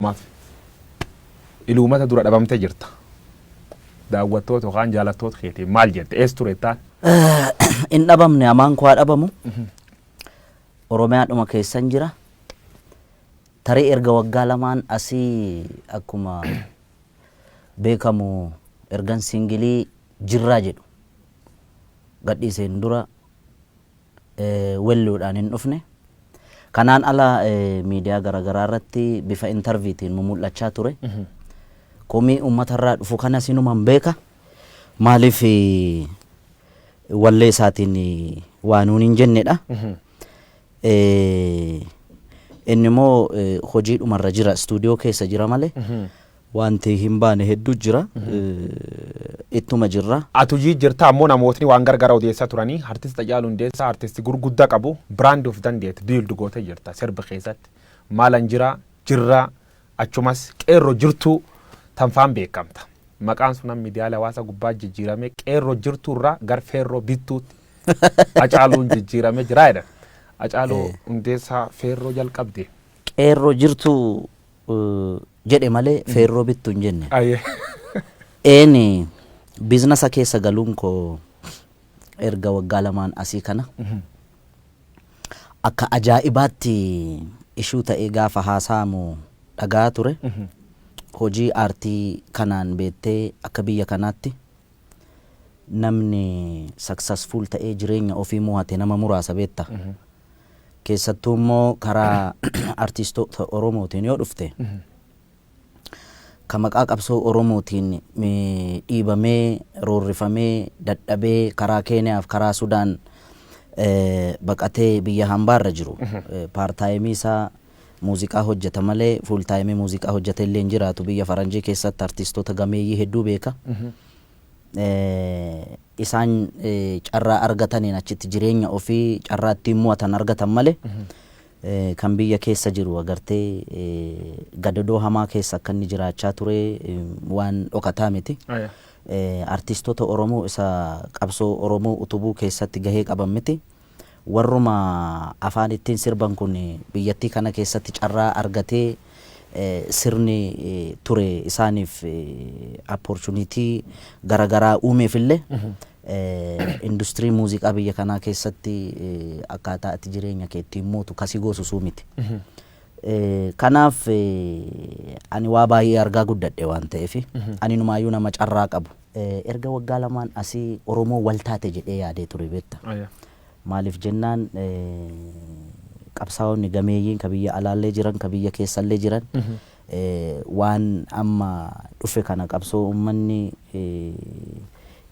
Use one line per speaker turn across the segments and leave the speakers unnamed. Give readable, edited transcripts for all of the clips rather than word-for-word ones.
Maaf. Ilumata dura dhabamtee jirta. Daawwattoota yookaan jaalattoota keetii maal jette? Ees turettaan?
In dhabamne amaan koo dhabamu. Oromiyaadhuma keessan jira. Tarii erga waggaa lamaan asii akkuma beekamu ergan singilii jirraa jedhu gadhiiseen dura welluudhaan hin dhufne. Kanaan ala miidiyaa garaagaraa irratti bifa intarviitiin mul'achaa ture. Komii uummatarraa dhufu kana sinumaan beeka. Maaliif wallee isaatiin waanuun hin jennedha. Inni immoo hojiidhumarra jira, istuudiyoo keessa jira malee. Wanti hin baane hedduu jira. Ittuma jirra.
Ati hojii jirta ammoo namootni waan gargaara odeessaa turanii artisti Hacaaluu Hundeessaa artisti gurguddaa qabu biraand of dandeetti biildu gootee jirta sirba keessatti. Maalan jirra achumas qeerroo jirtuu tanfaan beekamta. Maqaan sun miidiyaalee hawaasaa gubbaa jijjiirame qeerroo jirtuurraa gar feerroo bittuutti Hacaaluun jijjiirame jira jedhan. Hacaaluu Hundeessaa feerroo jalqabde.
Qeerroo jirtuu jedhe malee feerroo bittu hin jenne. Eeni biizinasa keessa galuun koo erga waggaa lamaan asii kana akka ajaa'ibaatti ishuu ta'ee gaafa haasa'amu dhagaa ture. Hojii aartii kanaan beettee akka biyya kanaatti namni successful ta'ee jireenya ofii mo'ate nama muraasa beetta. Keessattuu immoo karaa artistoota Oromootiin yoo dhufte kan maqaa qabsoo Oromootiin dhiibamee roorrifamee dadhabee karaa Keeniyaaf karaa Sudaan baqatee biyya hambaarra jiru. Paartaayimii isaa muuziqaa hojjeta malee fuultaayimii muuziqaa hojjete illee hin jiraatu. Biyya Faranjii keessatti artistoota gameeyyii hedduu beeka. Isaan carraa argataniin achitti jireenya ofii carraa ittiin mo'atan argatan malee kan biyya keessa jiru agartee gadadoo hamaa keessa akka inni jiraachaa ture waan dhokataa miti. Artistoota Oromoo isa qabsoo Oromoo utubuu keessatti gahee qaban miti. Warruma afaan ittiin sirban kun biyyattii kana keessatti carraa argatee sirni ture isaaniif opportunity garagaraa uumeefillee industirii muuziqaa biyya kanaa keessatti akkaataa itti jireenya kee ittiin mootu kasii goosusuu miti. Kanaaf ani waa baay'ee argaa guddadhe waan ta'eef ani numaayyuu nama carraa qabu. Erga waggaa lamaan asii Oromoo waltaate jedhee yaadee ture beekta. Maaliif jennaan qabsaa'onni gameeyyiin ka biyya alaallee jiran ka biyya keessallee jiran waan amma dhufe kana qabsoo uummanni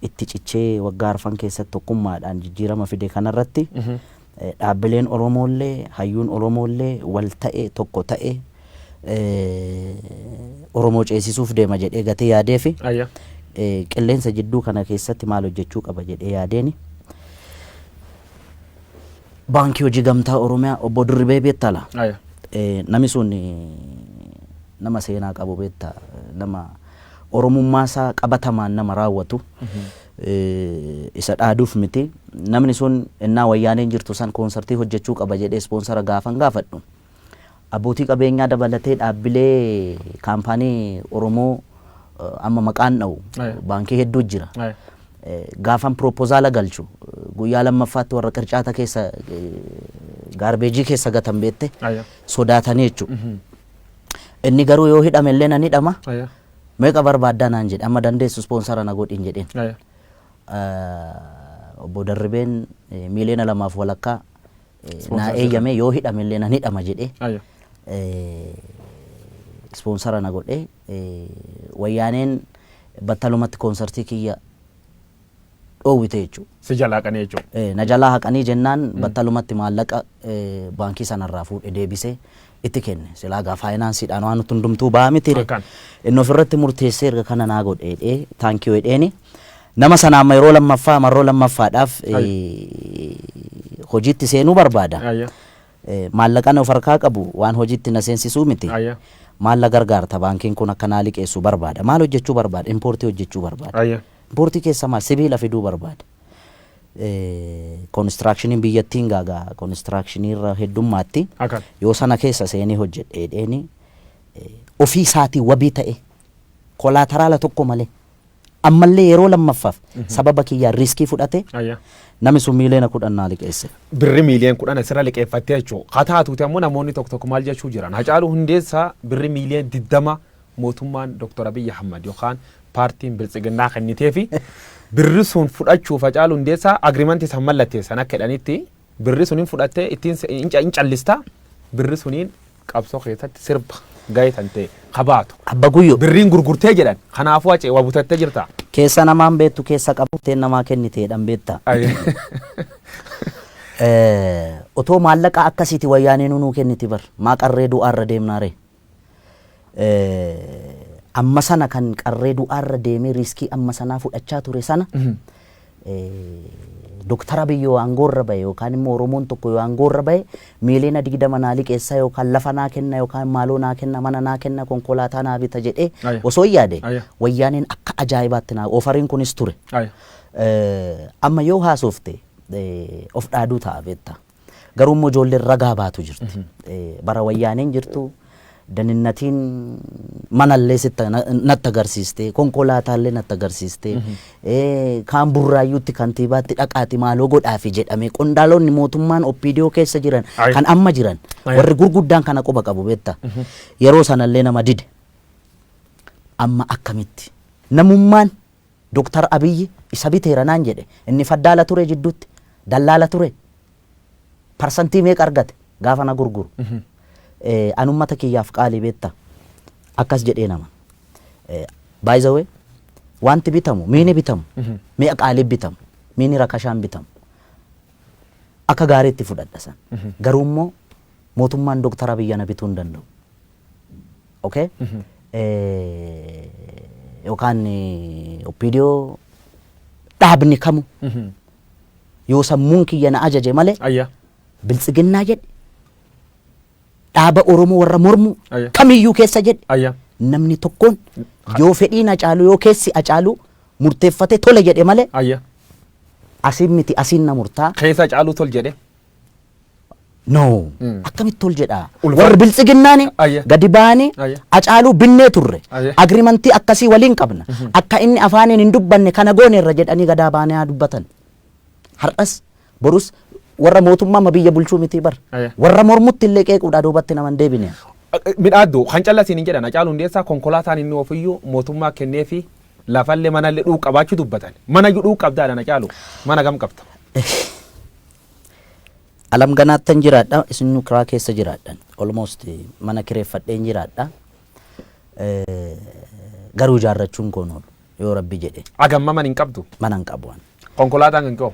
itti cichee waggaa arfan keessatti tokkummaadhaan jijjiirama fide kanarratti dhaabbileen Oromoollee hayyuun Oromoollee wal ta'e tokko ta'e Oromoo ceesisuuf deema jedhee gatee yaadee fi qilleensa jidduu kana keessatti maal hojjechuu qaba jedhee yaadeeni. Baankii hojii gamtaa Oromiyaa obbo Dirribee beektala. Nami sun nama seenaa qabu beekta. Nama Oromummaa isaa qabatamaan nama raawwatu. Isa dhaaduuf miti. Namni sun innaa wayyaaneen jirtu san koonsartii hojjechuu qaba jedhee ispoonsara gaafan gaafadhu. Abbootii qabeenyaa dabalatee dhaabbilee kaampaanii Oromoo amma maqaan dha'u baankii hedduu jira. Gaafan propozaala galchu guyyaa lammaffaatti warra qircaata keessa gaarbeejii keessa gatan beette sodaatanii jechuudha. Inni garuu yoo hidhame illee nan hidhama. Meeqa barbaaddaa naan jedhe amma dandeessu ispoonsara na godhin jedheen. Obbo Dirribeen miliyoona 2.5 naa eeyyame yoo hidhame illee nan hidhama jedhee ispoonsara na godhee wayyaaneen battalumatti koonsartii kiyya dhoowwite jechuudha.
Si jalaa haqanii jechuudha.
Na jalaa haqanii jennaan battalumatti maallaqa baankii sanarraa fuudhee deebisee itti kenne. Silaa faayinaansiidhaan waan nuti hundumtuu ba'a miti. Inni ofirratti murteessee erga kana naa godhee taankii wedheeni. Nama sana amma yeroo lammaffaa marroo lammaffaadhaaf hojiitti seenuu barbaada. Maallaqaan of harkaa qabu waan hojiitti na seensisuu miti. Maalla gargaarta baankiin kun akka naa liqeessu barbaada. Maal hojjechuu barbaada? Impoortii hojjechuu barbaada. Impoortii keessa maal? Sibiila fiduu barbaada. Konistiraakshiniin biyyattiin gaagaa konistiraakshiniirra heddummaatti yoo sana keessa seenii hojjedheedheeni ofii isaatii wabii ta'e kolaataraala tokko malee ammallee yeroo lammaffaaf sababa kiyyaan riiskii fudhate namni sun miiliyoona 10 liqeesse.
Birri miiliyoona 10 asirra liqeeffattee jechuudha. Haa taatuuti ammoo namoonni tokko tokko maal jechuu jiran. Hacaaluu Hundeessaa birri miiliyoona 20 mootummaan Dr. Abiy Ahmad yookaan paartiin Biltsiginnaa kennitee fi birri sun fudhachuuf Hacaaluu Hundeessaa agriimantii san mallatteessan akka jedhanitti birri suniin fudhattee ittiin in callista birri suniin qabsoo keessatti sirba gahee tan ta'e qabaatu.
Abba Guyyoo.
Birriin gurgurtee jedhan kanaafuu acee waa butattee jirta.
Keessa namaan beektu keessa qabuteen namaa kenniteedhaan beekta. Otoo maallaqa akkasiiti wayyaanee nuu kenniti bar maa qarree du'aarra deemnaare. Amma sana kan qarree du'aarra deemee riiskii amma sanaa fudhachaa ture sana Dr. Abiy yoo aangoorra bahe yookaan immoo Oromoon tokko yoo aangoorra bahe miiliyoona 20 naa liqeessa yookaan lafa naa kenna yookaan maaloo naa kenna mana naa kenna konkolaataa naa bita jedhee osoo yaade wayyaaneen akka ajaa'ibaatti naa ofariin kunis ture. Amma yoo haasofte of dhaaduu ta'a beekta. Garuu immoo ijoolleen ragaa baatu jirti. Bara wayyaaneen jirtu daninnatiin manallee natti agarsiiste konkolaataallee natti agarsiiste kaan burraayyuutti kantiibaatti dhaqaati maaloo godhaafi jedhame qondaalonni mootummaan oppiidiyoo keessa jiran kan amma jiran warri gurguddaan kana quba qabu beekta yeroo sanallee nama dide amma akkamitti namummaan Dr. Abiy isa biteera naan jedhe inni faddaala ture jidduutti dallaala ture parsantii meeqa argate gaafa na gurguru. Anummata kiyyaaf qaalii beekta akkas jedhee nama by the way wanti bitamu miini bitamu mi'a qaalii bitamu miini rakashaan bitamu akka gaariitti fudhadha san garuu immoo mootummaan Dr. Abiy na bituu hin danda'u. Okay? Yookaan oppiidiyoo dhaabni kamu yoo sammuun kiyya na ajaje malee Biltsiginnaa jedhe dhaaba Oromoo warra mormu kamiyyuu keessa jedhe namni tokkoon yoo fedhiin Hacaaluu yoo keessi Hacaaluu murteeffate tole jedhe malee asiin miti asiin na murtaa.
Keessa Hacaaluu tol jedhe.
No akkamitti tol jedhaa warri Biltsiginnaani gadi ba'anii Hacaaluu binnee turre agriimantii akkasii waliin qabna akka inni afaaniin hin dubbanne kana gooneerra jedhanii gadaa baanee haa dubbatan. Har'as borus warra mootummaa biyya bulchuu miti bar warra mormutti illee qeequudha duubatti naman deebine.
Midhaaddu kan callasiin hin jedhan Hacaaluu Hundeessaa konkolaataan inni ofiyyuu mootummaa kennee fi lafallee manallee dhuu qabaachuu dubbatan mana dhuu qabdaadhaan Hacaaluu mana gam qabda.
Alam ganaattan jiraadha isin kiraa keessa jiraadhan almost mana kireeffadheen jiraadha garuu ijaarrachuun koon yoo rabbi jedhe.
Agamma man hin qabdu.
Mana hin qabu.
Konkolaataan kan ka'u.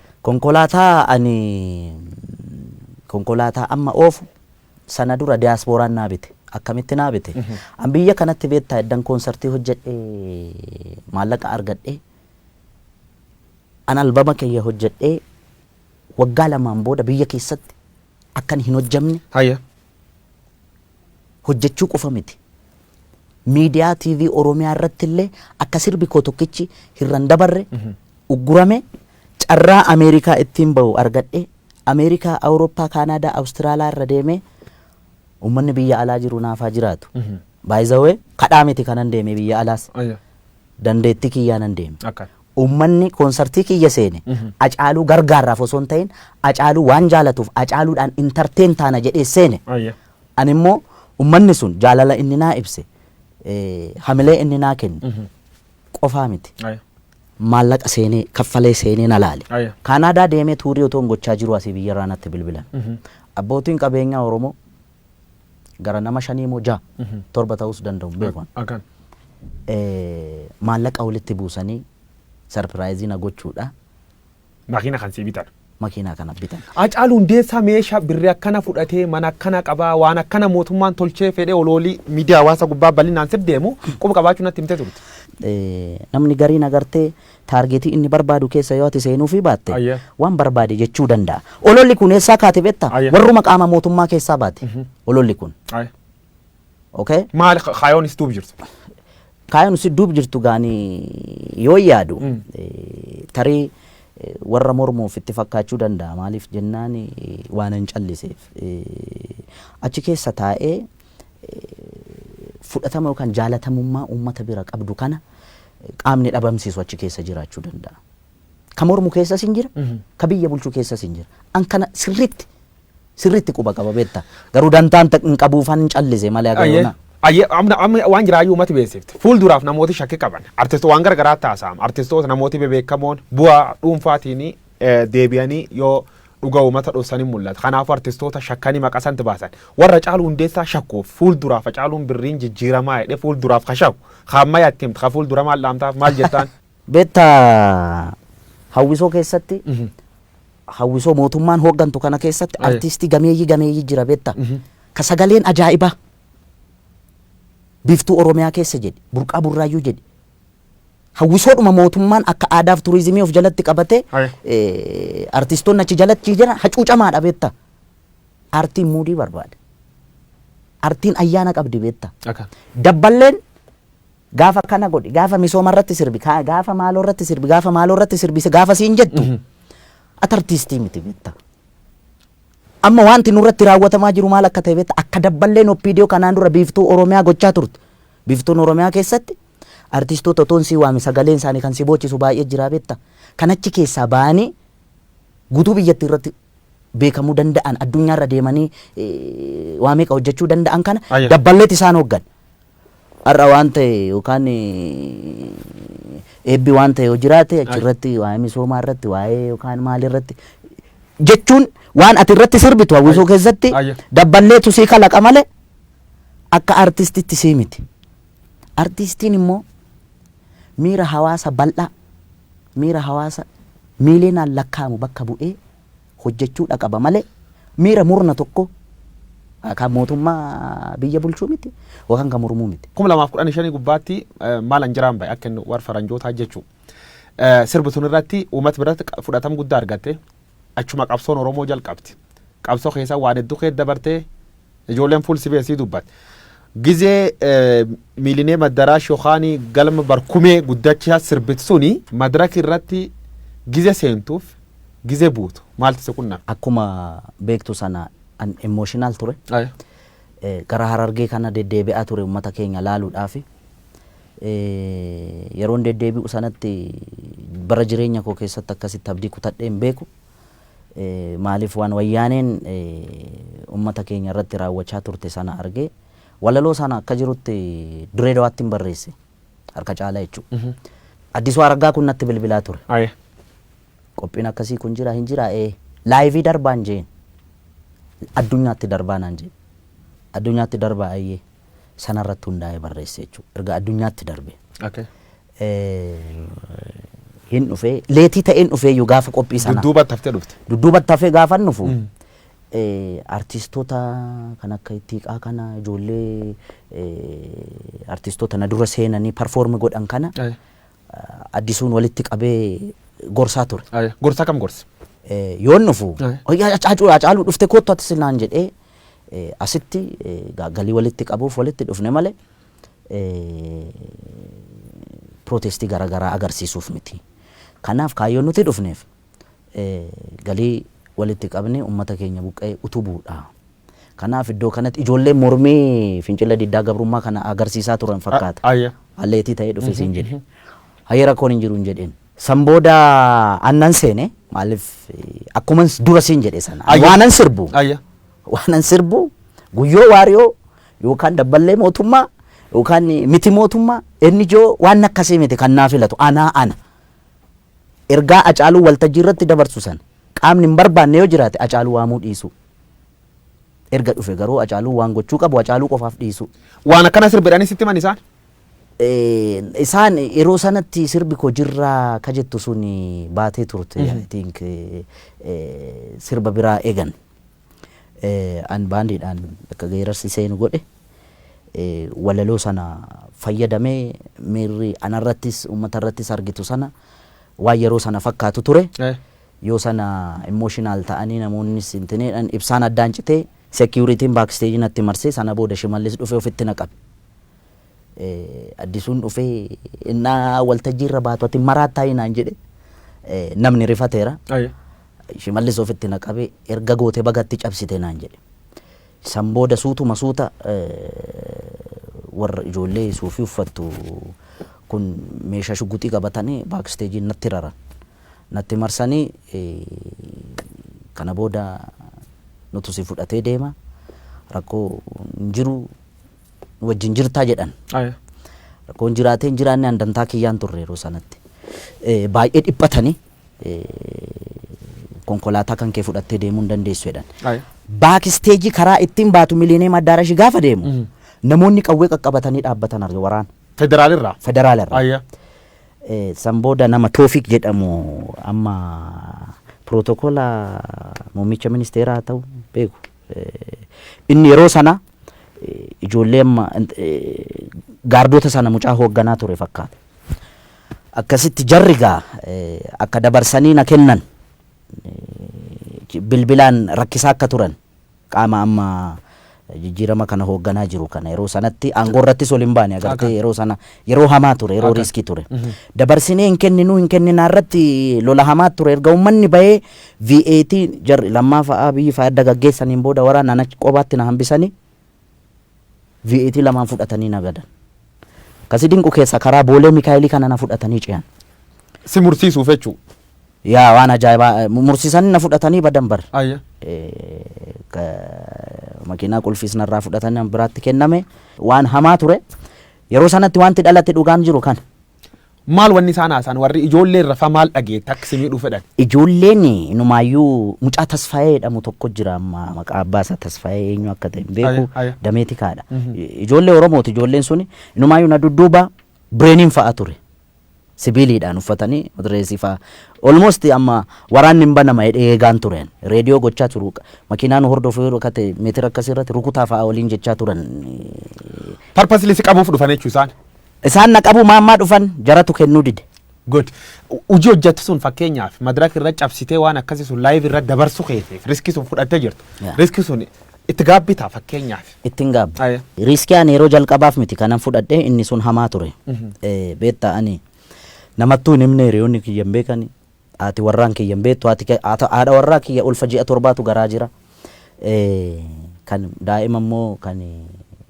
Konkolaataa amma oofu sana dura diyaaspooraan naa bite akkamitti naa bite an biyya kanatti beektaa eddan koonsartii hojjedhee maallaqa argadhee an albama kiyya hojjedhee waggaa 2 booda biyya keessatti akkan hin hojjamne hojjechuu qofa miti miidiyaa TV Oromiyaa irratti illee akka sirbi koo tokkichi hirran dabarre uggurame carraa Ameerikaa ittiin bahu argadhe Ameerikaa, Awurooppaa, Kaanaadaa, Awustiraaliyaa irra deemee uummanni biyya alaa jiru naafaa jiraatu. By the way kadhaa miti kanan deeme biyya alaas dandeettii kiyyaanan deeme. Uummanni koonsartii kiyya seene Hacaaluu gargaaraaf osoo hin ta'in Hacaaluu waan jaalatuuf Hacaaluudhaan intarteen taana jedhee seene. Ani immoo uummanni sun jaalala inni naa ibse hamilee inni naa kenne qofaa miti. Maallaqa seenee kaffalee seenee na laale. Kaanaadaa deemee tuurii otoo gochaa jiru asii biyya irraa natti bilbilan. Abbootiin qabeenyaa Oromoo gara nama 5 moo 6 7 ta'us danda'u beekan. Maallaqa walitti buusanii sarpiraayizii na gochuudha.
Makiina kan sii bitan.
Makiinaa kana bitan.
Hacaaluu Hundeessaa meeshaa birrii akkana fudhatee mana akkana qabaa waan akkana mootummaan tolchee fedhee oloolii miidiyaa hawaasa gubbaa bal'inaan sir deemu quba qabaachuu natti himtee turte.
Namni gariin agartee taargeetii inni barbaadu keessa yoo ati seenuu fi baatte waan barbaade jechuu danda'a. Ololli kun eessaa kaate beektaa? Warruma qaama mootummaa keessaa baate. Ololli kun. Okay?
Maal kaayoon is duub jirtu?
Kaayoon is duub jirtu gaanii yoo yaadu tarii warra mormuuf itti fakkaachuu danda'a. Maaliif jennaan waan hin calliseef. Achi keessa taa'ee fudhatama yookaan jaalatamummaa uummata bira qabdu kana qaamni dhabamsiisu achi keessa jiraachuu danda'a. Ka mormu keessas hin jira, ka biyya bulchuu keessas hin jira. An kana sirriitti quba qaba beekta. Garuu dantaan hin qabuufan callise malee agaroona.
Amma waan jiraayyuu uummati beeksifte fuulduraaf namooti shakkii qaban artistoota waan garagaraa taasifama artistoota namooti bebeekamoon bu'aa dhuunfaatiin deebi'anii yoo dhuga uummata dhoosanii mul'ata. Kanaafuu artistoota shakkanii maqaa santi baasan warra Hacaaluu Hundeessaa shakkuuf fuulduraaf Hacaaluun birriin jijjiiramaa jedhee fuulduraaf kashaku hamma yaatti himta fuuldura maal dhaamtaaf maal jettaan.
Beektaa hawwisoo keessatti hawwisoo mootummaan hooggantu kana keessatti artistii gameeyyii jira beektaa ka sagaleen ajaa'ibaa biiftuu Oromiyaa keessa jedhe burqaa burraayyuu jedhe hawwisoodhuma mootummaan akka aadaaf turizimii of jalatti qabate artistoonni achi jalatti jiran hacuucamaadha beektaa. Aartiin muudii barbaada. Aartiin ayyaana qabdi beektaa. Dabballeen gaafa kana godhi gaafa misooma irratti sirbi gaafa maaloo irratti sirbi gaafa maaloo irratti sirbise gaafa siin jettu ati artistii miti beektaa. Amma wanti nurratti raawwatamaa jiru maal akka ta'e beektaa akka dabballeen oppiidiyoo kanaan dura biiftuu Oromiyaa gochaa turte. Biiftuun Oromiyaa keessatti artistoota otoon si waame sagaleen isaanii kan si boochisu baay'ee jira beektaa. Kan achi keessaa ba'anii guutuu biyyattii irratti beekamuu danda'an addunyaarra deemanii waa meeqa hojjechuu danda'an kana dabballeet isaan hooggan. Har'a waan ta'e yookaan eebbi waan ta'e yoo jiraate achirratti waa'ee misoomaa irratti waa'ee yookaan maal irratti jechuun waan ati irratti sirbitu hawwisoo keessatti dabballeetu sii kalaqa malee akka artistitti sii miti. Artistiin immoo miira hawaasa bal'aa miira hawaasa miiliyoonaan lakkaa'amu bakka bu'ee hojjechuudha qaba malee miira murna tokko kan mootummaa biyya bulchuu miti yookaan kan mormuu miti.
2015 gubbaatti maal jiraan bahe akka inni warra faranjootaa jechuun sirbituun irratti uummata biratti fudhatama guddaa argatte achuma qabsoon Oromoo jalqabti. Qabsoo keessaa waan hedduu keessa dabartee ijoolleen fuul sibeesii dubbatte. Gizee miilinee madaraash yookaan galma barkumee guddachaa sirbit suni madaraka irratti gizee seentuuf gizee buutu maaltu si qunname.
Akkuma beektu sana an emotional ture. Gara Harargee kana deddeebi'aa ture uummata keenya laaluudhaaf yeroon deddeebi'u sanatti bara jireenya koo keessatti akkasitti abdii kutadhee hin beeku. Maaliif waan wayyaaneen uummata keenya irratti raawwachaa turte sana argee walaloo sana akka jirutti Direedawaatti hin barreesse harka caalaa jechuudha. Addisuu Araggaa kun natti bilbilaa ture. Qophiin akkasii kun jira hin jira laayivii darbaan jeen addunyaatti darbaa naan jeen addunyaatti darbaa ayyee sanarratti hundaa'ee barreesse jechuudha. Erga addunyaatti darbe. Hin dhufee leetii ta'een dhufee iyyuu gaafa qophii sana.
Dudduubatti haftee dhufte.
Dudduubatti hafee gaafa dhufu. Artistoota kan akka Ittiiqaa kana ijoollee artistoota na dura seenanii perform godhan kana addisuun walitti qabee gorsaa ture.
Gorsaa kam gorsa?
Yoon dhufu Hacaaluu dhufte kottu ati sinaan jedhee asitti galii walitti qabuuf walitti dhufne malee protestii garaagaraa agarsiisuuf miti. Kanaaf kaayyoon nuti dhufneef galii walitti qabne uummata keenya buqqee utubuudha. Kanaaf iddoo kanatti ijoolleen mormii fincila diddaa gabrummaa kana agarsiisaa turan fakkaata. Alleetii ta'ee dhufe siin jedhe. Hayyee rakkoon hin jiru hin jedheen. San booda annan seene maaliif akkuma dura siin jedhe sana. Waanan sirbu. Waanan sirbu guyyoo waariyoo yookaan dabballee mootummaa yookaan miti mootummaa inni joo waan akkasii miti kan naa filatu ana. Ergaa Hacaaluu waltajjii irratti dabarsu sana. Qaamni hin barbaanne yoo jiraate Hacaaluu waamuu dhiisu. Erga dhufe garuu Hacaaluu waan gochuu qabu Hacaaluu qofaaf dhiisu.
Waan akkana sirbidhanii sitti man isaan?
Isaan yeroo sanatti sirbi koo jirraa ka jettu sun baatee turte. I think sirba biraa eegan. An baandiidhaan akka geerarsi seenu godhe. Walaloo sana fayyadamee miirri anarrattis uummatarrattis argitu sana waan yeroo sana fakkaatu ture. Yoo sana emotional ta'anii namoonni sintineedhaan ibsaan addaan citee security'n backstage natti marsee sana booda Shimallis dhufee ofitti naqabe. Addisuun dhufee innaa waltajjii irra baatu ati maraattaa hinaan jedhe namni rifateera. Shimallis ofitti naqabe erga goote bagatti cabsite naan jedhe. San booda suutuma suuta warra ijoollee suufii uffattu kun meeshaa shugguxii qabatanii baaksteejii natti raran. Natti marsanii kana booda nutu si fudhatee deema rakkoo jiru wajjin jirtaa jedhan. Rakkoon jiraatee hin jiraanne handantaa kiyyaan turre yeroo sanatti. Baay'ee dhiphatanii konkolaataa kan kee fudhattee deemuu hin dandeessu jedhan. Baaksteejii karaa ittiin baatu Miiliineem Addaarash gaafa deemu namoonni qawwee qaqqabatanii dhaabbatan arge waraana.
Federaalirraa?
Federaalirraa. San booda nama Toofiq jedhamu amma pirootokola muummicha ministeeraa ta'u beeku. Inni yeroo sana ijoollee amma gaardota sana mucaa hoogganaa ture fakkaata. Akkasitti jarri gaa akka dabarsanii na kennan bilbilaan rakkisaa akka turan qaama amma jijjiirama kana hoogganaa jiru kana yeroo sanatti aangoo irrattis ol hin baane agartee yeroo sana yeroo hamaa ture yeroo riskii ture. Dabarsinee hin kenninaa irratti lola hamaa ture erga uummanni bahee VAT jarri lammaa fa'aa biyyi fa'aa adda gaggeessaniin booda waraanaan achi qobaatti na hambisanii VAT lamaan fudhatanii na gadan. Kasi dinqu keessa karaa boolee Mikaayilii kana na fudhatanii ce'an.
Si mursiisuuf jechuu?
Yaa waan ajaa'ibaa mursiisanii na fudhatanii badan bar. Makiinaa qulfiis narraa fudhatanii biraatti kenname waan hamaa ture. Yeroo sanatti wanti dhalate dhugaan jiru kan.
Maal wanni isaan haasaan warri ijoolleen rafa maal dhageette akka isinii dhufe dhan?
Ijoolleen inumaayyuu mucaa Tasfaayee jedhamu tokko jira amma maqaa abbaa isaa Tasfaayee eenyu akka ta'e beeku dameetikaadha. Ijoollee Oromooti ijoolleen suni inumaayyuu na dudduuba bireeniin fa'a ture. Sibiiliidhaan uffatanii madireesii fa'a. Almost amma waraanni hin banama eegaan turen. Reediyoo gochaa turu. Makiinaan hordofuu yeroo kate meetira akkasirratti rukutaa fa'a waliin jechaa turan.
Parpasli si qabuuf dhufan jechuu isaan?
Isaan na qabu maammaa dhufan jaratu kennuu dide.
Good. Hojii hojjettu sun fakkeenyaaf madaraka irra cabsitee waan akkasii sun live irra dabarsu keeteef riskii sun fudhattee jirtu. Riskii sun itti gaabbitaa fakkeenyaaf.
Ittiin gaabbi. Riskii ani yeroo jalqabaaf miti kanan fudhadhee inni sun hamaa ture. Beetta ani namattuu hin himne hiriyoonni kiyyan beekani. Haati warraan kiyyan beektu haadha warraa kiyya ulfa ji'a 7tu garaa jira. Kan daa'ima immoo kan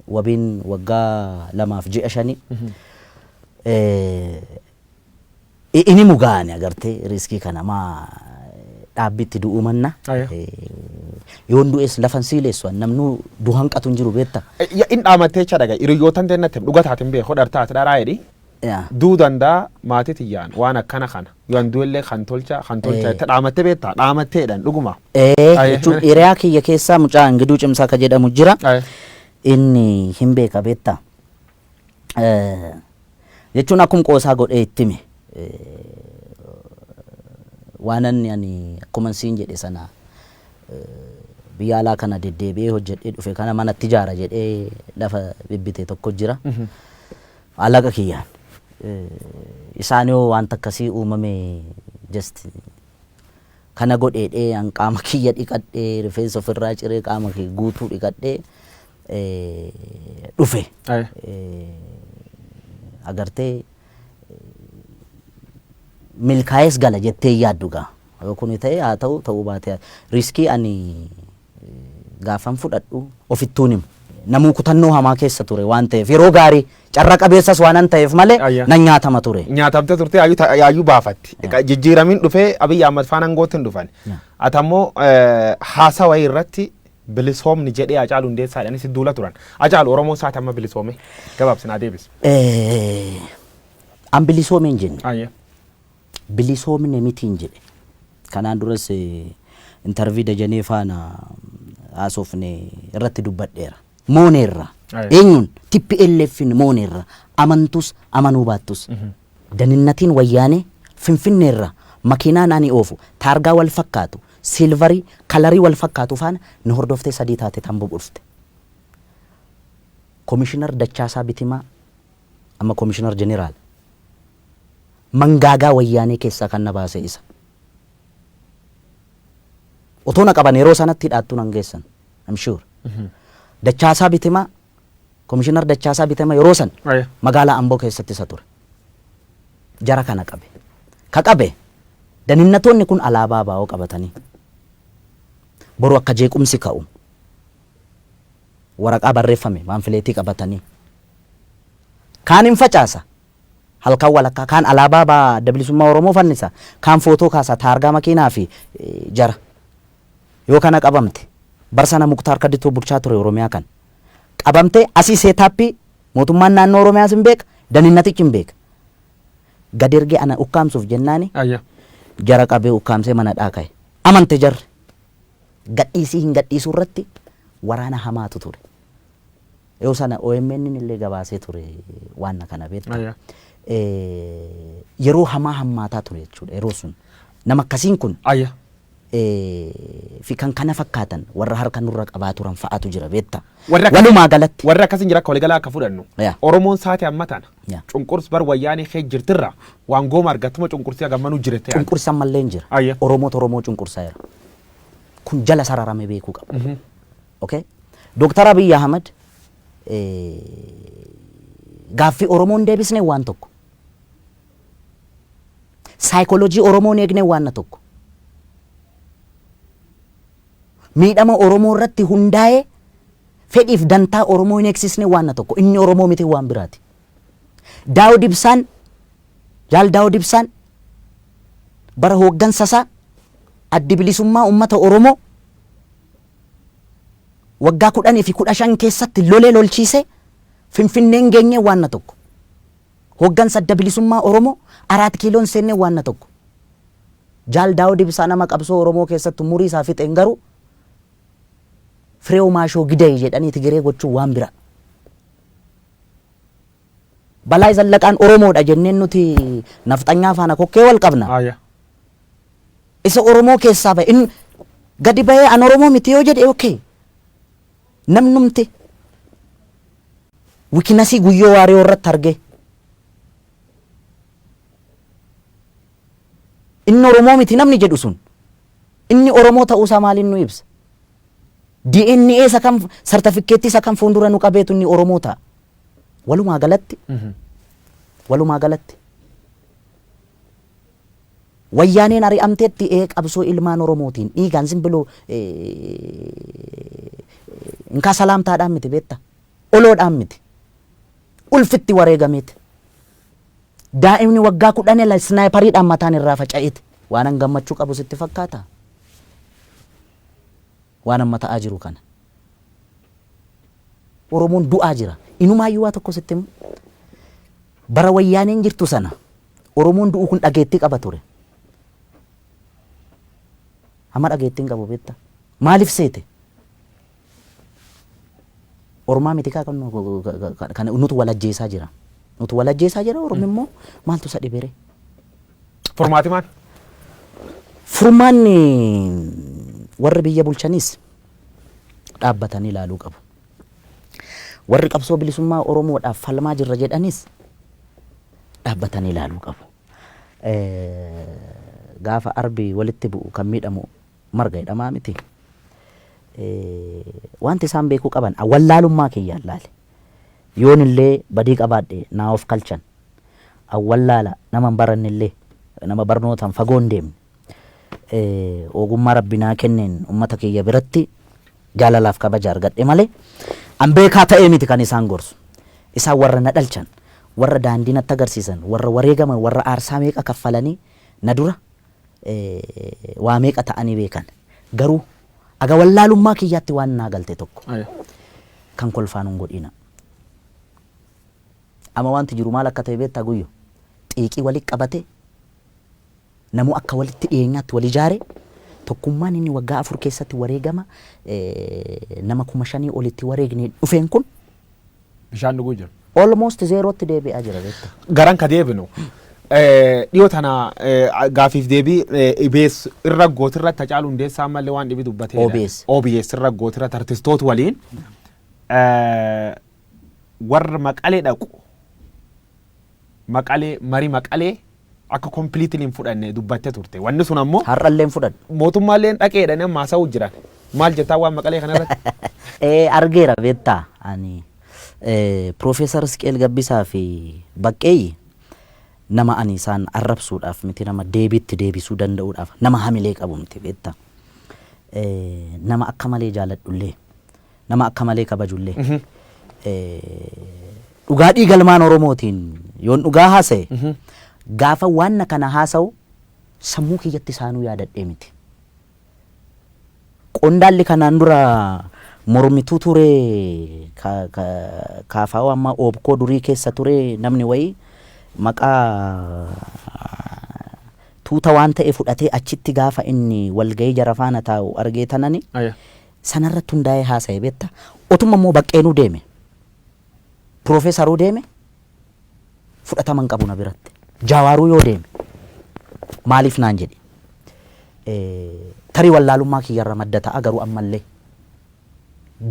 wabiin waggaa 2 ji'a 5. Ini mugaani agartee riskii kana maa dhaabbitti du'uu manna. Yoon du'es lafan siileessu namnu du'an qatu hin jiru beetta.
In dhaamattee cha dhaga hiriyootan deennatti dhugataatiin beeku hodhartaati dharaa jedhi. Duu danda'a maatii tiyyaan waan akkana kana yoon du'ellee kan tolcha itti dhaamattee beetta dhaamatteedhaan dhuguma.
Jechuun hiriyaa kiyya keessaa mucaa Ingiduu Cimsaa ka jedhamu jira. Inni hin beeka beetta. Jechuun akkuma qoosaa godhee ittime. Waan ani akkuma siin jedhe sana biyya alaa kana deddeebi'ee hojjedhee dhufe kana manatti ijaara jedhee lafa bibbite tokko jira. Alaqa kiyyaan. Isaan yoo wanta akkasii uumame just kana godheedhee an qaama kiyya dhiqadhee rifeensa ofirraa ciree qaama kiyya guutuu dhiqadhee dhufe. Agartee milkaa'es gala jettee yaaddu gaa. Kun ta'e haa ta'uu baate riskii ani gaafan fudhadhu ofittuun himu. Namuu kutannoo hamaa keessa ture waan ta'eef yeroo gaarii carra qabeessas waan an ta'eef malee nan nyaatama ture.
Nyaatamte turte yaayyuu baafatti. Jijjiiramiin dhufee Abiy Ahmad faana angootti hin dhufan. Atammoo haasawa irratti bilisoomni jedhee Hacaaluu Hundeessaadhaan si duula turan. Hacaaluu Oromoo isaati amma bilisoome gabaabsinaa deebis.
An bilisoome hin jenne. Bilisoomne miti hin jedhe. Kanaan duras intervii Dajanee faana haasofne irratti dubbadheera. Mooneerra. Eenyuun TPLFin mooneerra amantus amanuu baattus. Daninnatiin wayyaanee Finfinneerra makiinaan ani oofu taargaa wal fakkaatu silvarii kalarii wal fakkaatu faana na hordoftee 3 taate tamboo dhufte. Komishinar Dachaasaa Bitimaa amma komishinar jeneraal mangaagaa wayyaanee keessaa kan na baase isa. Otoo na qaban yeroo sanatti hidhaattuu nan geessan. I'm sure. Dachaasaa Bitimaa komishinar Dachaasaa Bitimaa yeroo san magaalaa Amboo keessatti isa ture. Jara kana qabe. Ka qabe daninnatoonni kun alaabaa baa'oo qabatanii boru akka jeequmsi ka'u waraqaa barreeffame maanfileetii qabatanii kaan hin facaasa halkan walakkaa kaan alaabaa bilisummaa Oromoo fannisa kaan footoo kaasa taargaa makiinaa fi jara yoo kana qabamte barsana Muktaar Kaddituu bulchaa ture Oromiyaa kan qabamte asii seetaappii mootummaan naannoo Oromiyaas hin beeka daninnatichi hin beeka gad ergee ana ukkaamsuuf jennaani jara qabee ukkaamsee mana dhaaka'e amante jarri gadhiisii hin gadhiisuu irratti waraana hamaatu ture yoo sana OMN illee gabaasee ture waan kana beekta yeroo hamaa hammaataa ture jechuudha yeroo sun nama akkasiin kun fi kan kana fakkaatan warra harka nurra qabaa turan fa'aatu jira beekta walumaa galatti
warra akkasiin jira akka waliigalaa akka fudhannu Oromoon saate amma tana cunqurs bar wayyaanee kee jirtirra waan gooma argatuma cunqursii agammanuu jirete
cunqursan mallee hin jira Oromoo cunqursaa jira kun jala sararame beekuu qaba okay Dr. Abiy Ahmed gaaffii Oromoon deebisne waan tokko saayikooloojii Oromoon eegne waan tokko miidhama Oromoo irratti hundaa'ee fedhiif dantaa Oromoo hin eegsisne waan tokko inni Oromoo miti waan biraati Daawud Ibsaan jaal Daawud Ibsaan bara hooggansasaa addi bilisummaa uummata Oromoo waggaa 10 fi 15 keessatti lolee lolchiise Finfinneen geenye waan tokko hooggansa adda bilisummaa Oromoo 4 kiiloon seenne waan tokko jaal Daawud Ibsaa nama qabsoo Oromoo keessatti umurii isaa fixeen garuu Fireew Maashoo Gidee jedhanii Tigiree gochuu waan bira Balaa Zallaqaan Oromoodha jenneen nuti nafxanyaa faana kokkee wal qabna isa Oromoo keessaa ba'e in gadi ba'ee an Oromoo miti yoo jedhe okay namnumti wikinasii guyyoo waaree irratti arge inni Oromoo miti namni jedhu sun inni Oromoo ta'uusaa maaliin nu ibsa DNA isa kam sartifikeetii isa kam fuuldura nu qabeetu inni Oromoo ta'a walumaa galatti wayyaaneen ari'amteetti qabsoo ilmaan Oromootiin dhiigaan simbiloo inkaa salaamtaadhaan miti beetta oloodhaan miti ulfitti wareegameeti daa'imni waggaa 10 snaayipariidhaan mataan irraa faca'eeti waan an gammachuu qabu sitti fakkaata waan amma ta'aa jiru kana Oromoon du'aa jira inumaayyuu waa tokko sitti bara wayyaaneen jirtu sana Oromoon du'u kun dhageettii qaba ture amma dhageettiin qabu beetta maaliif seete Oromaa miti kan nutu walajjeesaa jira Oromoo immoo maaltu isa dhibere
Furmaati maal
furmaanni warri biyya bulchanis dhaabbatanii ilaaluu qabu warri qabsoo bilisummaa Oromoodhaaf falmaa jirra jedhanis dhaabbatanii ilaaluu qabu gaafa arbi walitti bu'u kan miidhamu marga hidhamaa miti wanti isaan beekuu qaban awwallaalummaa kiyyaan laale yoon illee badii qabaadhe naa of kalchan awwallaala nama baranne illee nama barnootaan fagoon deemne ogummaa rabbinaa kenneen ummata kiyya biratti jaalalaaf kabaja argadhe malee an beekaa ta'ee miti kan isaan gorsu isaan warra na dhalchan warra daandii natti agarsiisan warra wareegaman warra aarsaa meeqa kaffalanii na dura waa meeqa ta'anii beekan garuu aga wallaalummaa kiyyaatti waan naa galte tokko kan kolfaan hin godhina ama wanti jiru maal akka ta'e beektaa guyyo xiiqii walitti qabate namu akka walitti dhiyeenyaatti wal ijaare tokkummaan inni waggaa 4 keessatti wareegama nama 5,000 olitti wareegne dhufeen kun
bishaan dhuguu jira
almost zerotti deebi'aa jira beektaa
garan ka deebinu dhiyoo tana gaafiif deebii IBS irra gootirra Hacaaluu Hundeessaa mallee waan dhibi dubbatee OBS irra gootirra artistoota waliin warra Maqalee dhaqu marii Maqalee akka completely hin fudhanne dubbattee turte wanni sun ammoo
har'allee hin fudhanne
mootummaalleen dhaqeedhaan amma haasa'uu jiran maal jettaa waan Maqalee kanarratti
argeera beektaa ani Profeesar Isqeel Gabbisaa fi Baqqeeyyi nama ani isaan arrabsuudhaaf miti nama deebiitti deebisuu danda'uudhaaf nama hamilee qabu miti beektaa nama akka malee jaaladhullee nama akka malee kabajullee dhugaa dhiigalmaan Oromootiin yoon dhugaa haasa'e gaafa waan kana haasa'u sammuu kiyyatti isaanuu yaadadhee miti. Qondaalli kanaan dura mormituu ture kaafaa'u amma oobkoo durii keessa ture namni wayii maqaa tuuta waan ta'e fudhatee achitti gaafa inni walgahii jara faana taa'u argee tanani sanarratti hundaa'ee haasa'e beekta. Otuma immoo baqqeenuu deeme piroofeesaruu deeme fudhataman qabu na biratti. Jaawaaruu yoo deeme maaliif naan jedhe tarii wallaalummaa kiyyarra madda ta'a garuu ammallee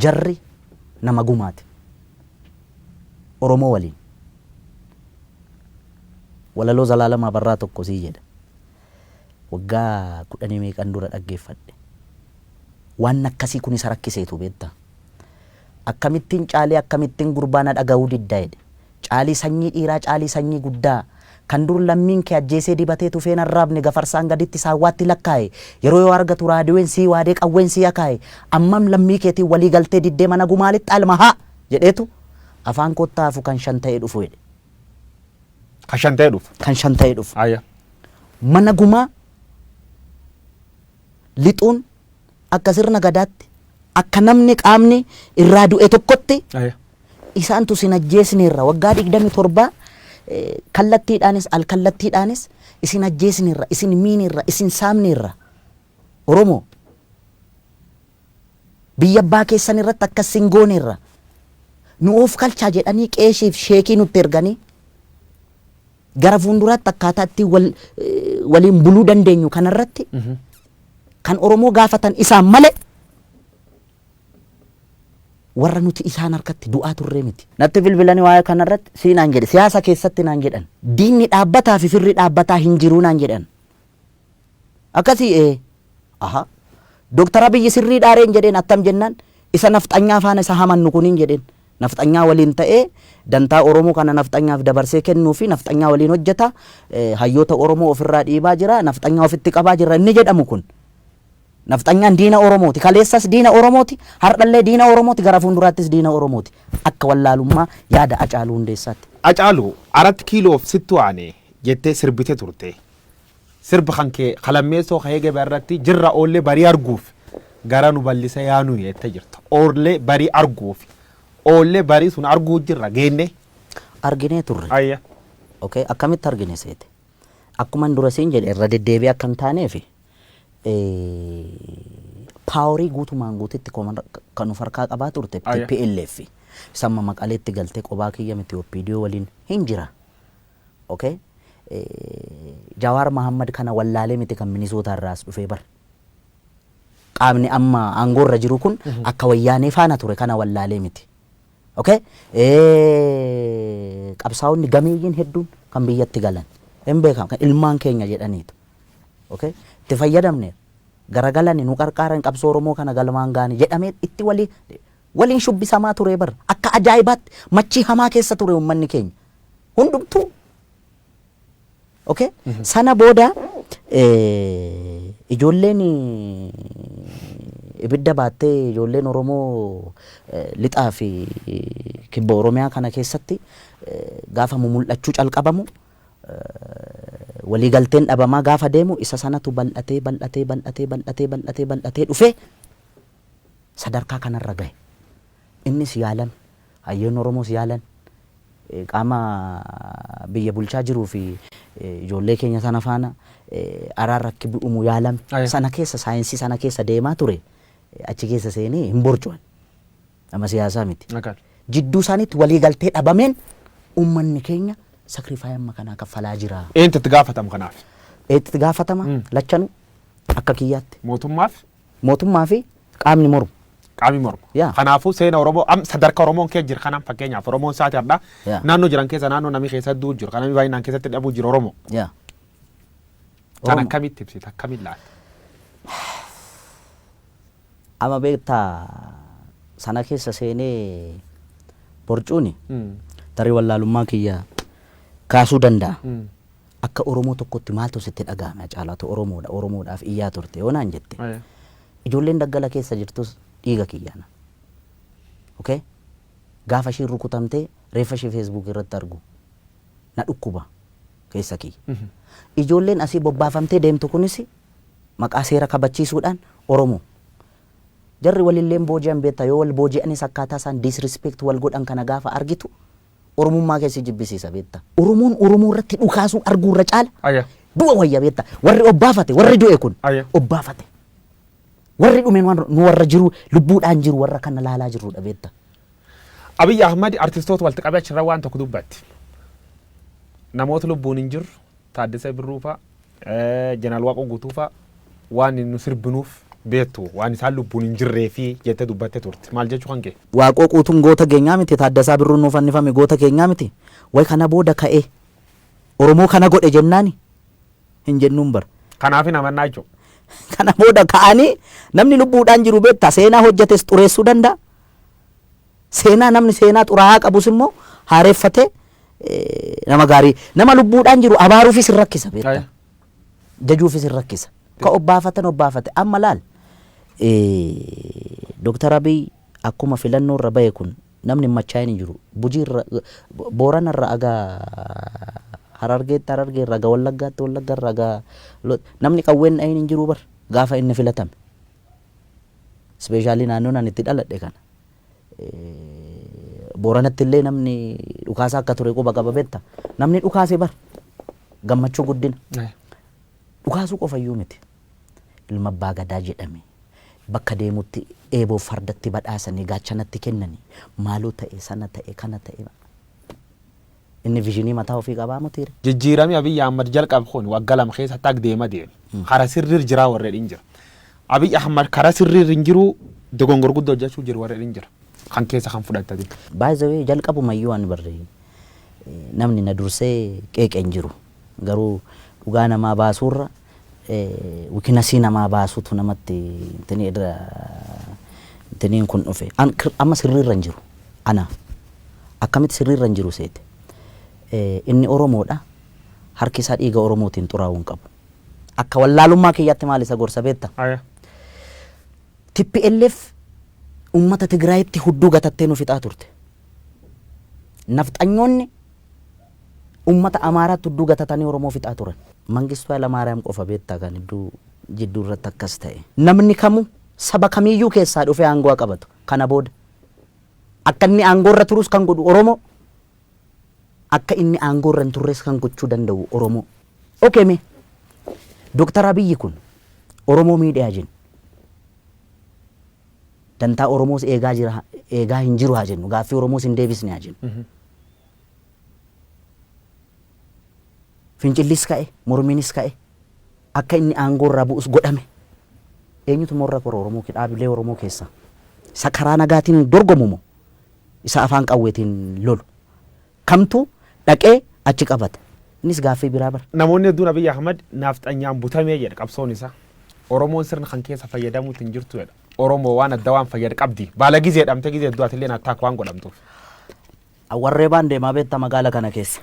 jarri nama gumaati Oromoo waliin walaloo Zalaalamaa Barraa tokko sii jedha waggaa 10 meeqan dura dhaggeeffadhe waan akkasii kun isa rakkiseetu beekta. Akkamittiin caalee akkamittiin gurbaana dhaga'uu diddaa jedhe caalii sanyii dhiiraa caalii sanyii guddaa kan dur lammiin kee ajjeesee dibatee tufeen arraabne gafarsaan gaditti saawwaatti lakkaa'e yeroo yoo argatu raadiyoon sii waadee qawween sii akaa'e ammam lammii keetiin walii galtee diddee mana gumaalitti almahaa jedheetu afaan kottaafu kan shan ta'ee dhufu jedhe.
Kan shan ta'ee dhufu.
Kan shan ta'ee dhufu. Mana gumaa lixuun akka sirna gadaatti akka namni qaamni irraa du'e tokkotti isaantu sin ajjeesneerra waggaa 27 kallattiidhaanis alkallattiidhaanis isin ajjeesneerra isin miineerra isin saamneerra Oromoo biyya abbaa keessan irratti akkas sin gooneerra nu of kalchaa jedhanii qeeshiif sheekii nutti erganii gara fuulduraatti akkaataa itti waliin buluu dandeenyu kanarratti kan Oromoo gaafatan isaan malee warra nuti isaan harkatti du'aa turree miti. Natti bilbilanii waa'ee kanarratti siinaan jedhe siyaasa keessatti naan jedhan diinni dhaabbataa fi firri dhaabbataa hin jiruu naan jedhan. Akkasii Dooktar Abiyyi sirrii dhaareen jedheen attam jennaan isa nafxanyaa faana isa hamannu kuniin jedheen nafxanyaa waliin ta'ee dantaa Oromoo kana nafxanyaaf dabarsee kennuu fi nafxanyaa waliin hojjeta hayyoota Oromoo ofirraa dhiibaa jira nafxanyaa ofitti qabaa jira inni jedhamu kun. Nafxanyaan diina Oromooti kaleessas diina Oromooti hardhallee diina Oromooti gara fuulduraattis diina Oromooti akka wallaalummaa yaada Hacaaluu Hundeessaatti.
Hacaaluu 4 kiiloof sittu aanee jettee sirbite turte sirba kan kee qalammeessoo ka'ee irratti jirra oollee barii arguuf gara nu bal'isa yaanu jette jirta oollee barii arguuf oollee barii sun arguu jirra geenne.
Arginee turre. Okay akkamitti argine seete akkuma dura siin jedhe irra deddeebi'ee akka hin taaneefi. Paaworii guutumaan guutitti kan of harkaa qabaa turte TPLF samma Maqaleetti galtee qobaa kiyya miti OPDO waliin hin jira. Okay Jawaar Mahammad kana wallaalee miti kan Minisoota irraas dhufee bar qaamni amma aangoorra jiru kun akka wayyaanee faana ture kana wallaalee miti. Okay qabsaa'onni gameeyyiin hedduun kan biyyatti galan hin beekamu kan ilmaan keenya jedhaniitu. Okay itti fayyadamne garagalani nu qarqaaran qabsoo Oromoo kana galmaan gaani jedhamee itti waliin shubbisamaa ture bar akka ajaa'ibaatti machii hamaa keessa ture uummanni keenya hundumtuu. Okay sana booda ijoolleen ibidda baattee ijoolleen Oromoo lixaa fi kibba Oromiyaa kana keessatti gaafa mul'achuu calqabamu walii galteen dhabamaa gaafa deemu isa sanatu bal'atee dhufe sadarkaa kanarra gahe. Innis yaalan hayyoon Oromoos yaalan qaama biyya bulchaa jiruu fi ijoollee keenya sana faana araarrakki bu'umu yaalam sana keessa saayinsii sana keessa deemaa ture achi keessa seenee hin borcuan nama siyaasaa miti. Jidduu isaaniitti walii galtee dhabameen uummanni keenya sakrifaayii amma kanaa kaffalaa jira.
Eenyutu itti gaafatama kanaaf?
Itti gaafatama lachanuu akka kiyyaatti. Mootummaa fi qaamni mormu.
Qaamni mormu. Kanaafuu seena Oromoo sadarkaa Oromoon keessa jira kanaan fakkeenyaaf Oromoon saati har'aa naannoo jiran keessa naannoo namni keessa du'u jiru kanaan baay'inaan keessatti dhabuu jiru Oromoo. Kan akkamitti ibsita akkamitti laata?
Amma beektaa sana keessa seenee borcuuni tarii wallaalummaa kiyya kaasuu danda'a. Akka Oromoo tokkotti maaltu sitti dhaga'ame Hacaaluu Oromoodhaaf iyyaa turte yoo naan jette. Ijoolleen daggala keessa jirtus dhiiga kiyyaana. Okay? Gaafa ishiin rukutamtee reeffa ishee feesbuuk irratti argu na dhukkuba keessa kiyya. Ijoolleen asii bobbaafamtee deemtu kunis maqaa seera kabachiisuudhaan Oromoo. Jarri walilleen booji'an beektaa yoo wal booji'anis akkaataa isaan disrespect wal godhan kana gaafa argitu Oromummaa keessi jibbisiisa beektaa. Oromoon Oromoo irratti dhukaasuu arguu irra caala du'a wayya beektaa. Warri obbaafate warri du'e kun obbaafate. Warri dhumeen nu warra jiru lubbuudhaan jiru warra kana laalaa jirudha beektaa.
Abiy Ahmed artistoota walitti qabee achirra waan tokko dubbatti. Namoota lubbuun hin jirre Taaddasee Birruu fa'a Jeneraal Waaqoo Guutuu fa'a waan nu sirbinuuf beektu waan isaan lubbuun hin jirree fi jettee dubbattee turte. Maal jechuu kan kee?
Waaqoo Guutuun goota keenyaa miti Taaddasaa Birruun nuuf fannifame goota keenyaa miti. Way kana booda ka'ee Oromoo kana godhe jennaani hin jennuun bara.
Kanaaf hin amannaa jechuudha.
Kana booda ka'anii namni lubbuudhaan jiru beektaa seenaa hojjetes xureessuu danda'a. Seenaa namni seenaa xuraa'aa qabus immoo haareeffatee nama gaarii nama lubbuudhaan jiru abaaruufis hin rakkisa beektaa. Jajuufis hin rakkisa. Ka obbaafate amma laal Dr. Abiy akkuma filannoo irra bahe kun namni machaa'in hin jiru. Bujii irra Boorana irra agaa Harargeetti irra agaa Wallaggaatti Wallagga irra agaa namni qawween dhayin hin jiru bar gaafa inni filatame. Ispeeshaalii naannoon ani itti dhaladhe kana. Booranatti illee namni dhukaasa akka ture quba qaba beektaa. Namni dhukaase bar gammachuu guddina. Dhukaasuu qofayyuu miti. Ilma abbaa gadaa jedhame bakka deemutti eeboo fardatti badhaasanii gaachanatti kennanii maaloo ta'e sana ta'e kana ta'e. Inni viizinii mataa ofii qabaa mutiire.
Jijjiiramni Abiy Ahmed jalqabe kun waggaa lama keessa tag deema deeme. Kara sirriir jiraa warreen hin jira. Abiy Ahmed kara sirriir hin jiru dogongor guddoo hojjechuu jiru warreen hin jira. Kan keessa kan fudhattate.
Baay'ee jalqabumayyuu waan barree namni na dursee qeeqeen jiru garuu dhugaa namaa baasuurra wikinasii namaa baasuutu namatti tiniin kun dhufe. Amma sirriirra hin jiru. Ana akkamitti sirriirra hin jiru seete. Inni Oromoodha. Harki isaa dhiiga Oromootiin xuraa'uu hin qabu. Akka wallaalummaa kiyyaatti maal isa gorsa beektaa? TPLF ummata Tigraayitti hudduu gatattee nu fixaa turte. Nafxanyoonni ummata Amaaraatti hudduu gatatanii Oromoo fixaa turan. Mangistuu Hayilamaariyaam qofa beektaa kan jidduu irratti akkas ta'e. Namni kamuu saba kamiyyuu keessaa dhufee aangoo qabatu. Kana booda akka inni aangoo irra turus kan godhu Oromoo. Akka inni aangoo irra hin turres kan gochuu danda'u Oromoo. Okay mee Dr. Abiy kun Oromoo miidhaa jennu. Dantaa Oromoos eegaa hin jiru haa jennu. Gaaffii Oromoos hin deebisne haa jennu. Fincillis ka'e, mormiinis ka'e, akka inni aangoo irraa bu'us godhame. Eenyutu morra kora Oromoo dhaabilee Oromoo keessa? Isa karaa nagaatiin dorgomu moo? Isa afaan qawweetiin lolu? Kamtu dhaqee achi qabata? Innis gaaffii biraa bara.
Namoonni hedduun Abiy Ahmed nafxanyaan butamee jedha qabsoon isaa. Oromoon sirna kan keessa fayyadamuutti hin jirtu jedha. Oromoo waan adda waan fayyada qabdi. Baala gizee jedhamte gizee hedduuti illee attaak waan godhamtuuf.
Warree baan deemaa beektaa magaala kana keessa.